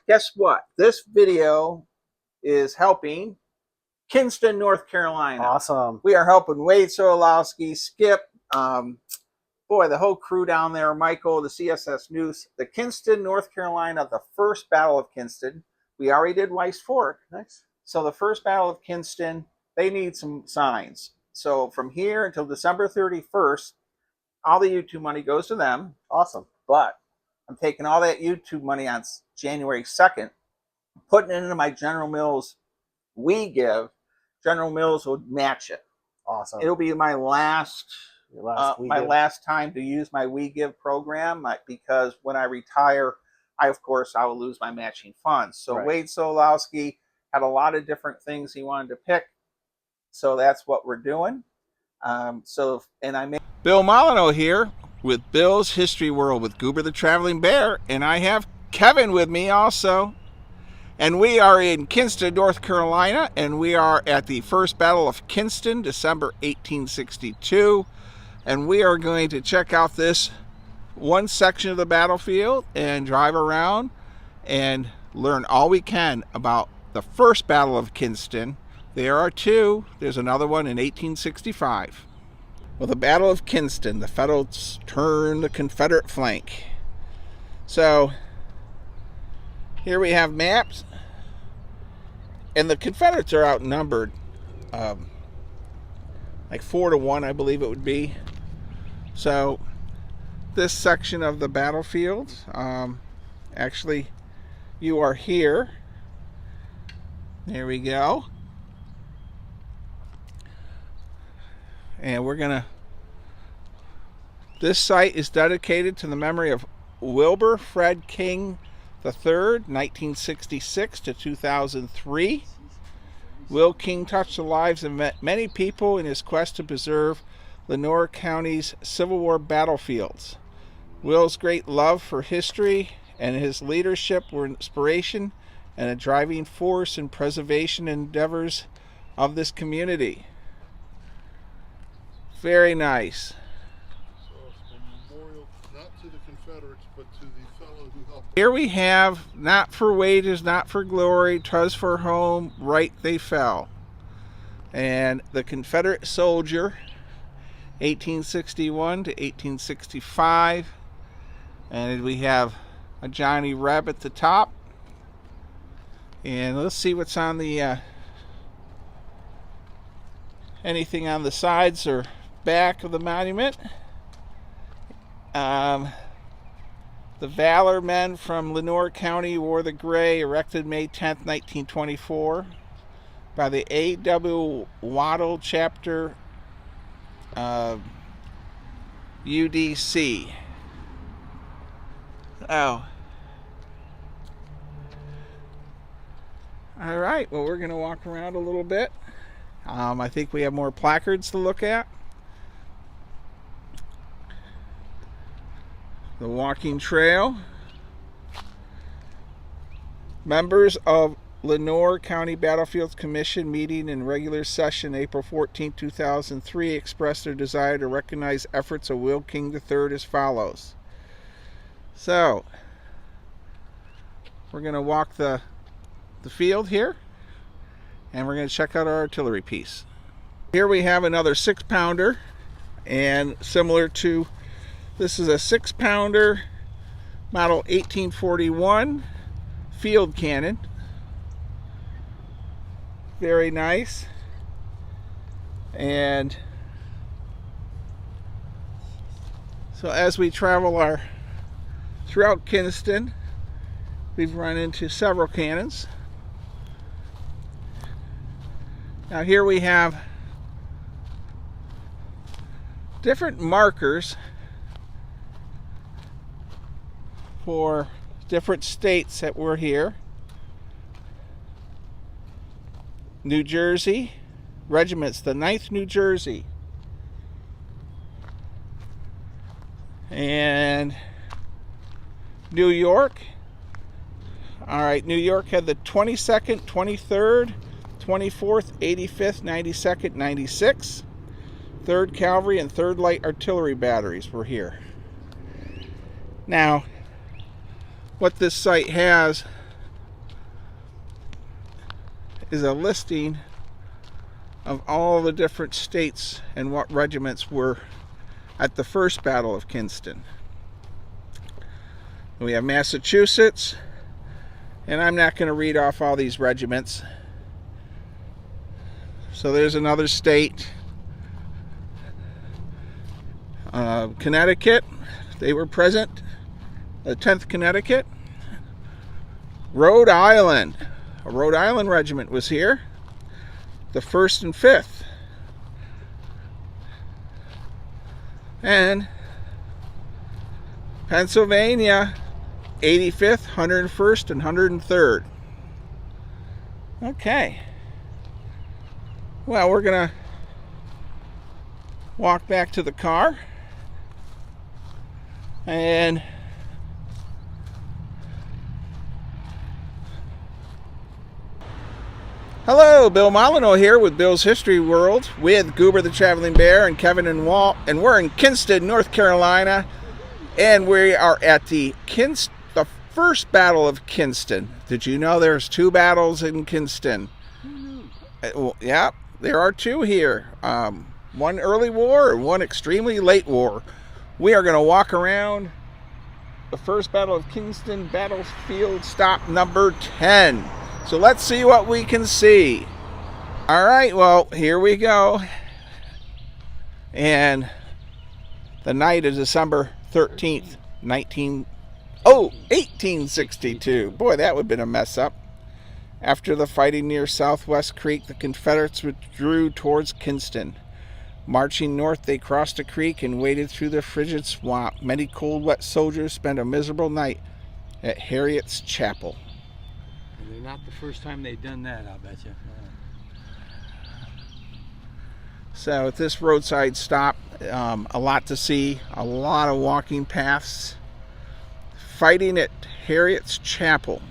Guess what? This video is helping Kinston, North Carolina. Awesome. We are helping Wade Solowski, Skip, boy, the whole crew down there, Michael, the CSS News, the Kinston, North Carolina, the first Battle of Kinston. We already did Weiss Fork. Nice. So the first Battle of Kinston, they need some signs. So from here until December 31st, all the YouTube money goes to them. Awesome. But I'm taking all that YouTube money on January 2nd, putting it into my General Mills We Give. General Mills would match it. Awesome. It'll be my last time to use my We Give program, because when I retire, of course, I will lose my matching funds. So right. Wade Solowski had a lot of different things he wanted to pick. So that's what we're doing. Bill Molyneux here with Bill's History World with Goober the Traveling Bear, and I have Kevin with me also. And we are in Kinston, North Carolina, and we are at the first Battle of Kinston, December 1862. And we are going to check out this one section of the battlefield and drive around and learn all we can about the first Battle of Kinston. There are two. There's another one in 1865. Well, the Battle of Kinston, the Federals turned the Confederate flank. So here we have maps, and the Confederates are outnumbered like 4-1, I believe it would be. So this section of the battlefield, actually, you are here. There we go. And we're gonna, this site is dedicated to the memory of Wilbur Fred King III, 1966 to 2003. Will King touched the lives of many people in his quest to preserve Lenoir County's Civil War battlefields. Will's great love for history and his leadership were an inspiration and a driving force in preservation endeavors of this community. Very nice. So it's a memorial not to the Confederates, but to the fellow who helped. Here we have, not for wages, not for glory, 'twas for home, right they fell. And the Confederate soldier, 1861 to 1865. And we have a Johnny Reb at the top. And let's see what's on the, anything on the sides or back of the monument. The Valor men from Lenoir County wore the gray, erected May 10th, 1924 by the A.W. Waddell chapter UDC. Oh. All right, well, we're going to walk around a little bit. I think we have more placards to look at. The walking trail. Members of Lenoir County Battlefields Commission meeting in regular session April 14, 2003 expressed their desire to recognize efforts of Will King III as follows. So, we're going to walk the field here, and we're going to check out our artillery piece. Here we have another 6-pounder, and similar to, this is a 6-pounder model 1841 field cannon. Very nice. And so as we travel throughout Kinston, we've run into several cannons. Now here we have different markers for different states that were here. New Jersey regiments, the 9th New Jersey, and New York. All right, New York had the 22nd, 23rd, 24th, 85th, 92nd, 96th, 3rd Cavalry, and 3rd Light Artillery batteries were here. Now, what this site has is a listing of all the different states and what regiments were at the first Battle of Kinston. We have Massachusetts, and I'm not going to read off all these regiments. So there's another state. Connecticut, they were present. The 10th Connecticut. Rhode Island, a Rhode Island regiment was here. The 1st and 5th. And Pennsylvania, 85th, 101st, and 103rd. Okay. Well, we're going to walk back to the car. And hello, Bill Molyneux here with Bill's History World with Goober the Traveling Bear and Kevin and Walt, and we're in Kinston, North Carolina, and we are at the first Battle of Kinston. Did you know there's 2 battles in Kinston? Well, yeah, there are 2 here. One early war and one extremely late war. We are going to walk around the first Battle of Kinston, battlefield stop number 10. So let's see what we can see. All right, well, here we go. And the night is December 13th, 1862. Boy, that would have been a mess up. After the fighting near Southwest Creek, the Confederates withdrew towards Kinston. Marching north, they crossed a creek and waded through the frigid swamp. Many cold, wet soldiers spent a miserable night at Harriet's Chapel. They're not the first time they've done that, I'll bet you. So at this roadside stop, a lot to see, a lot of walking paths. Fighting at Harriet's Chapel.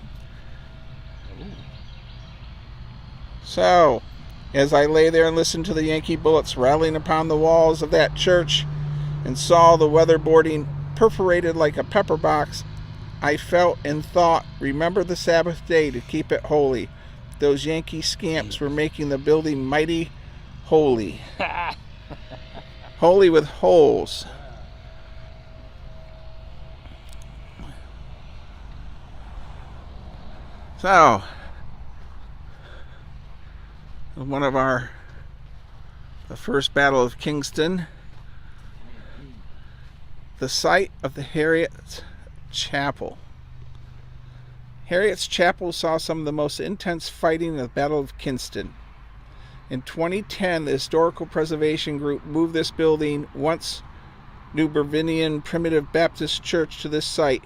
So, as I lay there and listened to the Yankee bullets rattling upon the walls of that church and saw the weatherboarding perforated like a pepper box, I felt and thought, remember the Sabbath day to keep it holy. Those Yankee scamps were making the building mighty holy. Holy with holes. So, one of the first Battle of Kinston, the site of the Harriet's Chapel. Harriet's Chapel saw some of the most intense fighting in the Battle of Kinston. In 2010, the Historical Preservation Group moved this building, once New Bervinian Primitive Baptist Church, to this site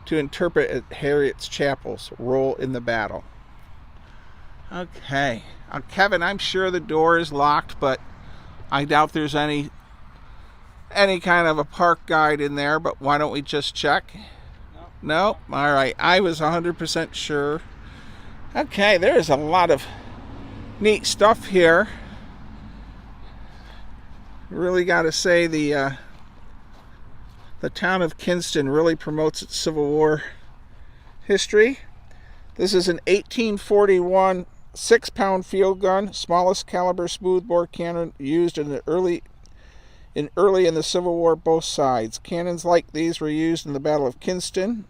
to interpret Harriet's Chapel's role in the battle. Okay. Kevin, I'm sure the door is locked, but I doubt there's any kind of a park guide in there, but why don't we just check? No? All right. I was 100% sure. Okay, there's a lot of neat stuff here. Really got to say the town of Kinston really promotes its Civil War history. This is an 1841 6-pound field gun, smallest caliber smoothbore cannon used early in the Civil War, both sides. Cannons like these were used in the Battle of Kinston.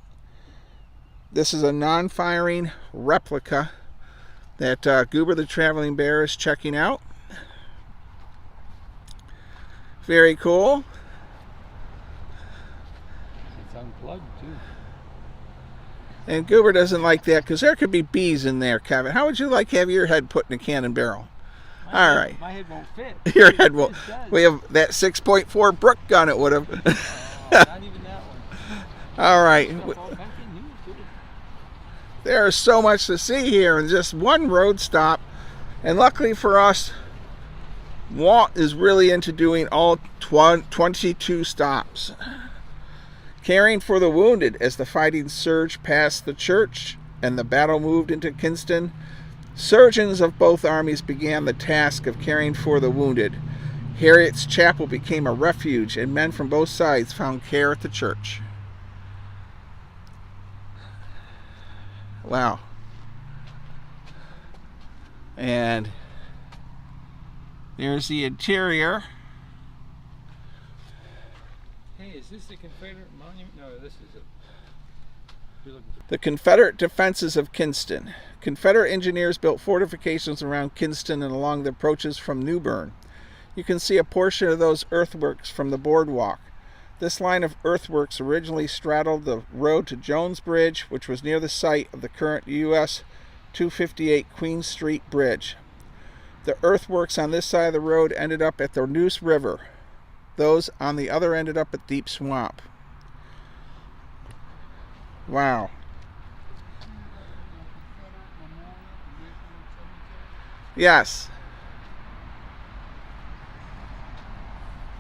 This is a non-firing replica that Goober the Traveling Bear is checking out. Very cool. It's unplugged too. And Goober doesn't like that because there could be bees in there, Kevin. How would you like to have your head put in a cannon barrel? All right. My head won't fit. Your head won't. We have that 6.4 Brook gun, it would have. Not even that one. All right. Stuff all back in here, too. There is so much to see here in just one road stop. And luckily for us, Walt is really into doing all 22 stops. Caring for the wounded as the fighting surged past the church and the battle moved into Kinston, surgeons of both armies began the task of caring for the wounded. Harriet's Chapel became a refuge, and men from both sides found care at the church. Wow. And there's the interior. Hey, is this the Confederate monument? No, this is it. The Confederate defenses of Kinston. Confederate engineers built fortifications around Kinston and along the approaches from New Bern. You can see a portion of those earthworks from the boardwalk. This line of earthworks originally straddled the road to Jones Bridge, which was near the site of the current US 258 Queen Street Bridge. The earthworks on this side of the road ended up at the Neuse River. Those on the other ended up at Deep Swamp. Wow. Yes.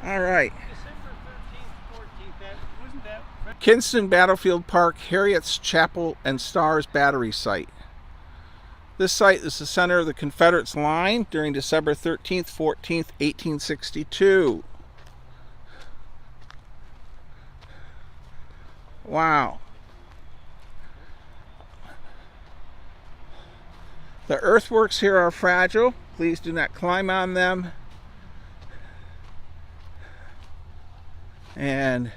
All right. December 13th, 14th, wasn't that? Kinston Battlefield Park, Harriet's Chapel and Stars Battery Site. This site is the center of the Confederates' line during December 13th, 14th, 1862. Wow. The earthworks here are fragile. Please do not climb on them. And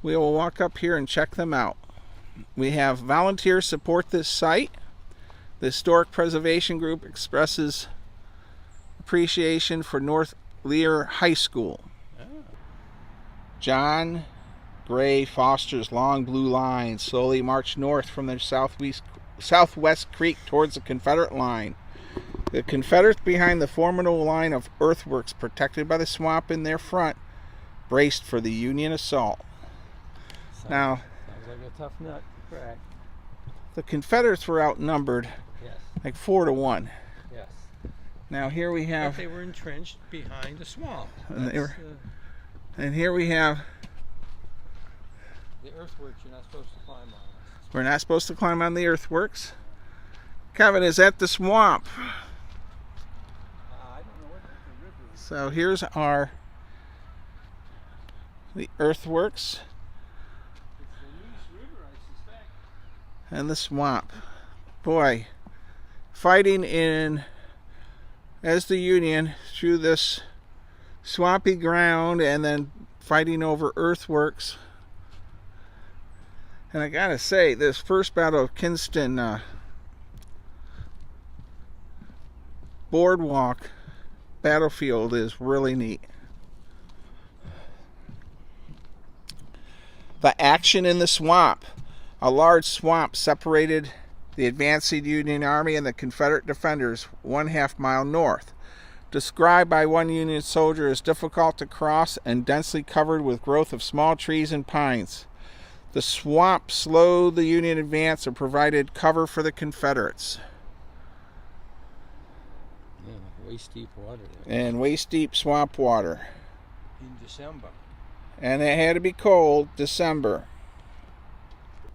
we will walk up here and check them out. We have volunteers support this site. The Historic Preservation Group expresses appreciation for North Lear High School. John Gray Foster's long blue line slowly marched north from the southwest creek towards the Confederate line. The Confederates behind the formidable line of earthworks protected by the swamp in their front braced for the Union assault. Now, sounds like a tough nut to crack. The Confederates were outnumbered, Yes. like 4-1. Yes. Now here we have, But they were entrenched behind the swamp. and here we have, the earthworks you're not supposed to climb on. we're not supposed to climb on the earthworks. Kevin, is that the swamp? I don't know what the river is. So here's the earthworks It's the Neuse River, I suspect. and the swamp. Boy, fighting as the Union through this swampy ground and then fighting over earthworks. And I gotta say, this first Battle of Kinston boardwalk battlefield is really neat. The action in the swamp. A large swamp separated the advancing Union Army and the Confederate defenders 1/2 mile north. Described by one Union soldier as difficult to cross and densely covered with growth of small trees and pines. The swamp slowed the Union advance and provided cover for the Confederates. Yeah, waist deep water there. And waist deep swamp water. In December. And it had to be cold, December.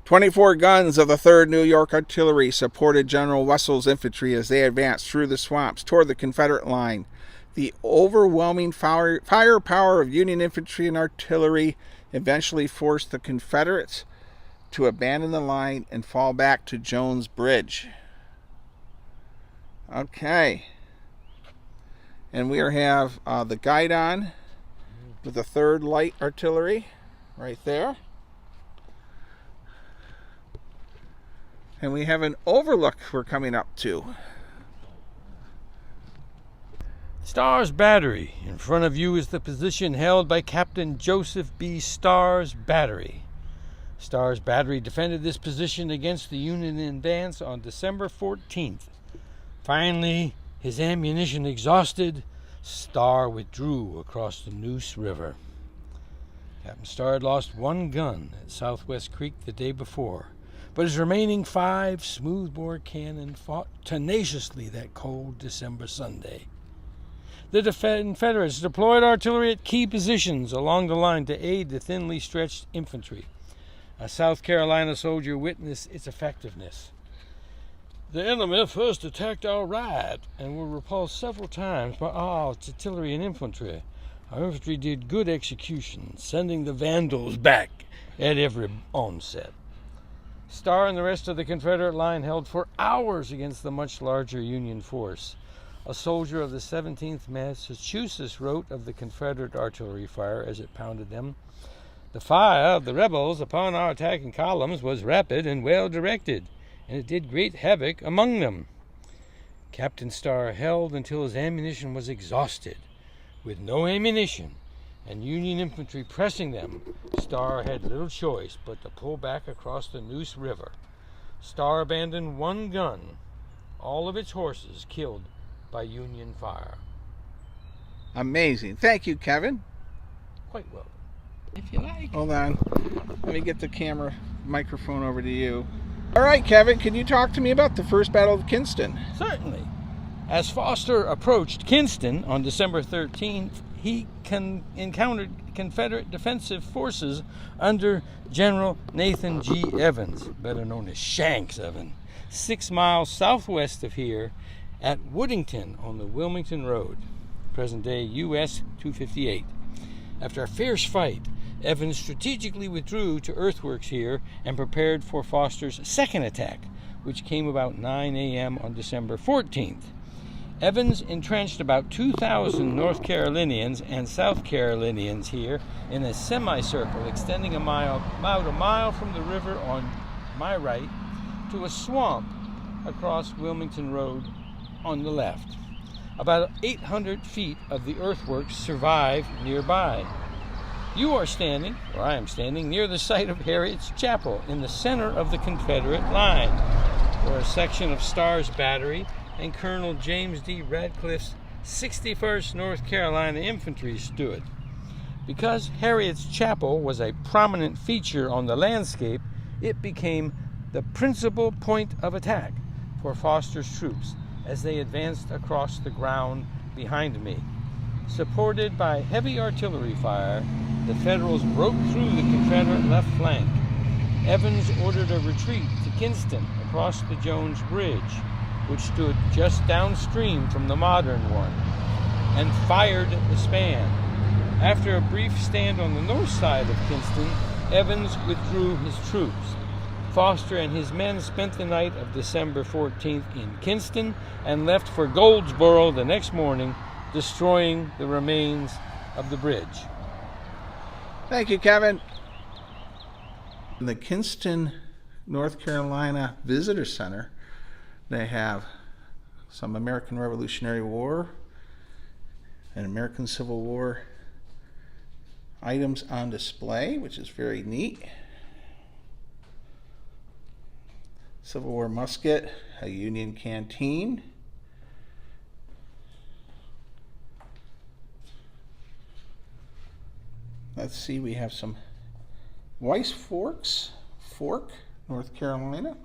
24 guns of the 3rd New York Artillery supported General Wessel's infantry as they advanced through the swamps toward the Confederate line. The overwhelming firepower of Union infantry and artillery eventually forced the Confederates to abandon the line and fall back to Jones Bridge. Okay. And we have the guidon with the 3rd Light Artillery right there. And we have an overlook we're coming up to. Stars Battery. In front of you is the position held by Captain Joseph B. Stars Battery. Stars Battery defended this position against the Union advance on December 14th. Finally, his ammunition exhausted, Starr withdrew across the Neuse River. Captain Starr had lost 1 gun at Southwest Creek the day before, but his remaining 5 smoothbore cannon fought tenaciously that cold December Sunday. The Confederates deployed artillery at key positions along the line to aid the thinly stretched infantry. A South Carolina soldier witnessed its effectiveness. The enemy first attacked our right and were repulsed several times by our artillery and infantry. Our infantry did good execution, sending the Vandals back at every onset. Starr and the rest of the Confederate line held for hours against the much larger Union force. A soldier of the 17th Massachusetts wrote of the Confederate artillery fire as it pounded them, "The fire of the rebels upon our attacking columns was rapid and well directed, and it did great havoc among them." Captain Starr held until his ammunition was exhausted. With no ammunition and Union infantry pressing them, Starr had little choice but to pull back across the Neuse River. Starr abandoned one gun, all of its horses killed by Union fire. Amazing. Thank you, Kevin. Quite well, if you like. Hold on. Let me get the camera microphone over to you. All right, Kevin, can you talk to me about the First Battle of Kinston? Certainly. As Foster approached Kinston on December 13th, he encountered Confederate defensive forces under General Nathan G. Evans, better known as Shanks Evans, 6 miles southwest of here at Woodington on the Wilmington Road, present-day US 258. After a fierce fight, Evans strategically withdrew to earthworks here and prepared for Foster's second attack, which came about 9 a.m. on December 14th. Evans entrenched about 2,000 North Carolinians and South Carolinians here in a semicircle extending about a mile from the river on my right to a swamp across Wilmington Road on the left. About 800 feet of the earthworks survive nearby. You are standing, or I am standing, near the site of Harriet's Chapel in the center of the Confederate line, where a section of Starr's battery and Colonel James D. Radcliffe's 61st North Carolina Infantry stood. Because Harriet's Chapel was a prominent feature on the landscape, it became the principal point of attack for Foster's troops as they advanced across the ground behind me. Supported by heavy artillery fire, the Federals broke through the Confederate left flank. Evans ordered a retreat to Kinston across the Jones Bridge, which stood just downstream from the modern one, and fired the span. After a brief stand on the north side of Kinston, Evans withdrew his troops. Foster and his men spent the night of December 14th in Kinston and left for Goldsboro the next morning, destroying the remains of the bridge. Thank you, Kevin. In the Kinston, North Carolina Visitor Center, they have some American Revolutionary War and American Civil War items on display, which is very neat. Civil War musket, a Union canteen. Let's see, we have some Weiss forks, Fork, North Carolina.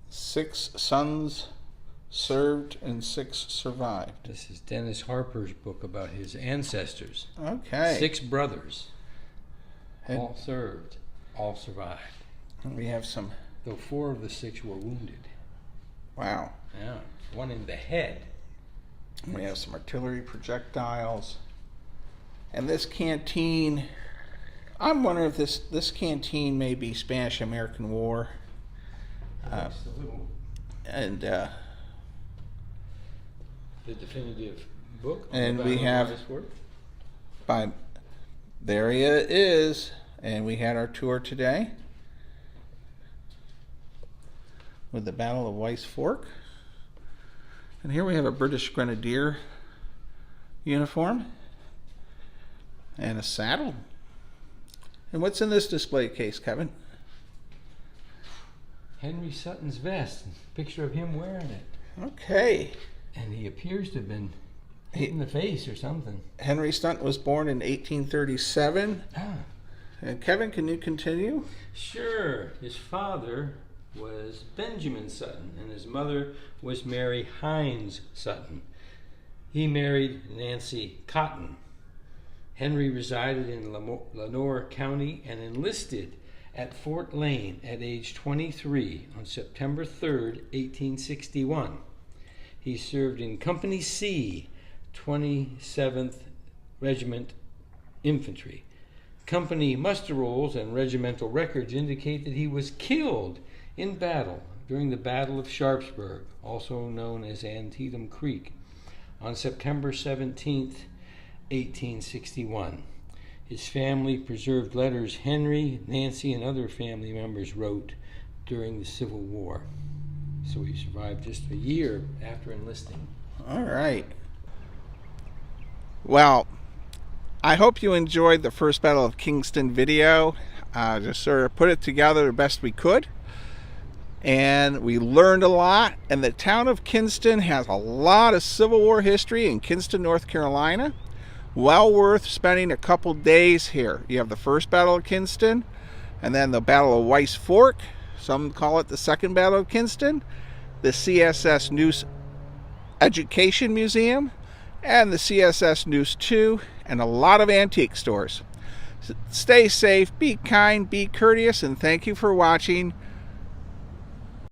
6 sons served and 6 survived. This is Dennis Harper's book about his ancestors. Okay. 6 brothers, all served, all survived. We have some. Though 4 of the 6 were wounded. Wow. Yeah, 1 in the head. We have some artillery projectiles. And this canteen, I'm wondering if this canteen may be Spanish-American War. And the definitive book. And we have there he is, and we had our tour today with the Battle of Weiss Fork. And here we have a British Grenadier uniform and a saddle. And what's in this display case, Kevin? Henry Sutton's vest, picture of him wearing it. Okay. And he appears to have been hit in the face or something. Henry Sutton was born in 1837. And Kevin, can you continue? Sure. His father was Benjamin Sutton, and his mother was Mary Hines Sutton. He married Nancy Cotton. Henry resided in Lenoir County and enlisted at Fort Lane at age 23 on September 3rd, 1861. He served in Company C, 27th Regiment Infantry. Company muster rolls and regimental records indicate that he was killed in battle during the Battle of Sharpsburg, also known as Antietam Creek, on September 17th, 1861. His family preserved letters Henry, Nancy, and other family members wrote during the Civil War. So he survived just a year after enlisting. All right. Well, I hope you enjoyed the first Battle of Kinston video. Just sort of put it together the best we could. And we learned a lot. And the town of Kinston has a lot of Civil War history in Kinston, North Carolina. Well worth spending a couple days here. You have the first Battle of Kinston, and then the Battle of Weiss Fork. Some call it the second Battle of Kinston. The CSS Noose Education Museum, and the CSS Noose 2, and a lot of antique stores. Stay safe, be kind, be courteous, and thank you for watching.